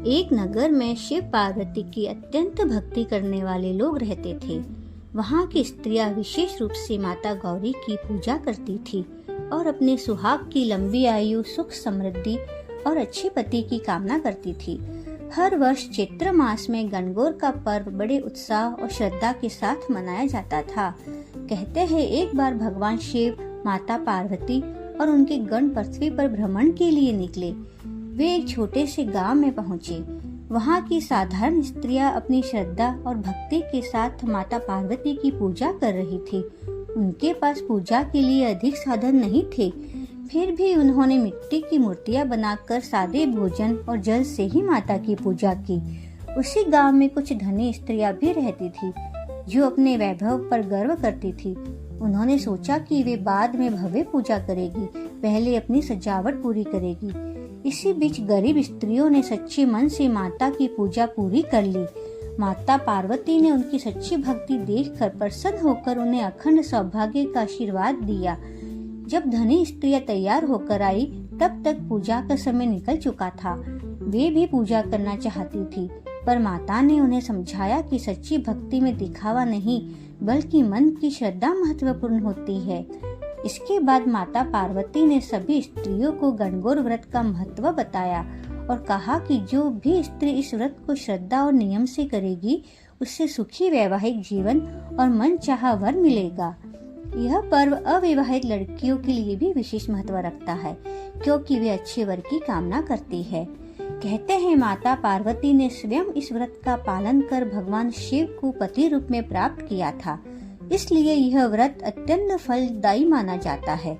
एक नगर में शिव पार्वती की अत्यंत भक्ति करने वाले लोग रहते थे। वहाँ की स्त्रियां विशेष रूप से माता गौरी की पूजा करती थी और अपने सुहाग की लंबी आयु, सुख समृद्धि और अच्छे पति की कामना करती थी। हर वर्ष चैत्र मास में गणगौर का पर्व बड़े उत्साह और श्रद्धा के साथ मनाया जाता था। कहते हैं एक बार भगवान शिव, माता पार्वती और उनके गण पृथ्वी पर भ्रमण के लिए निकले। वे एक छोटे से गांव में पहुंचे। वहां की साधारण स्त्रियां अपनी श्रद्धा और भक्ति के साथ माता पार्वती की पूजा कर रही थी। उनके पास पूजा के लिए अधिक साधन नहीं थे, फिर भी उन्होंने मिट्टी की मूर्तियां बनाकर सादे भोजन और जल से ही माता की पूजा की। उसी गांव में कुछ धनी स्त्रियां भी रहती थी जो अपने वैभव पर गर्व करती थी। उन्होंने सोचा कि वे बाद में भव्य पूजा करेगी, पहले अपनी सजावट पूरी करेगी। इसी बीच गरीब स्त्रियों ने सच्चे मन से माता की पूजा पूरी कर ली। माता पार्वती ने उनकी सच्ची भक्ति देखकर प्रसन्न होकर उन्हें अखंड सौभाग्य का आशीर्वाद दिया। जब धनी स्त्रियां तैयार होकर आई, तब तक पूजा का समय निकल चुका था। वे भी पूजा करना चाहती थी, पर माता ने उन्हें समझाया कि सच्ची भक्ति में दिखावा नहीं, बल्कि मन की श्रद्धा महत्वपूर्ण होती है। इसके बाद माता पार्वती ने सभी स्त्रियों को गणगौर व्रत का महत्व बताया और कहा कि जो भी स्त्री इस व्रत को श्रद्धा और नियम से करेगी, उससे सुखी वैवाहिक जीवन और मनचाहा वर मिलेगा। यह पर्व अविवाहित लड़कियों के लिए भी विशेष महत्व रखता है, क्योंकि वे अच्छे वर की कामना करती है। कहते हैं माता पार्वती ने स्वयं इस व्रत का पालन कर भगवान शिव को पति रूप में प्राप्त किया था, इसलिए यह व्रत अत्यंत फलदायी माना जाता है।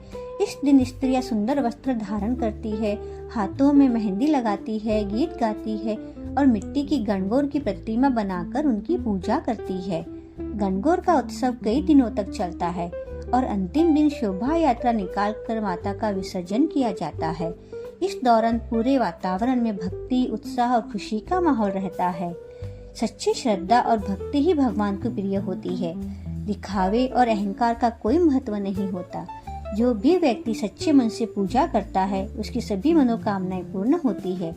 इस दिन स्त्रियां सुंदर वस्त्र धारण करती है, हाथों में मेहंदी लगाती है, गीत गाती है और मिट्टी की गणगौर की प्रतिमा बनाकर उनकी पूजा करती है। गणगौर का उत्सव कई दिनों तक चलता है और अंतिम दिन शोभा यात्रा निकालकर माता का विसर्जन किया जाता है। इस दौरान पूरे वातावरण में भक्ति, उत्साह और खुशी का माहौल रहता है। सच्ची श्रद्धा और भक्ति ही भगवान को प्रिय होती है। दिखावे और अहंकार का कोई महत्व नहीं होता। जो भी व्यक्ति सच्चे मन से पूजा करता है, उसकी सभी मनोकामनाएं पूर्ण होती है।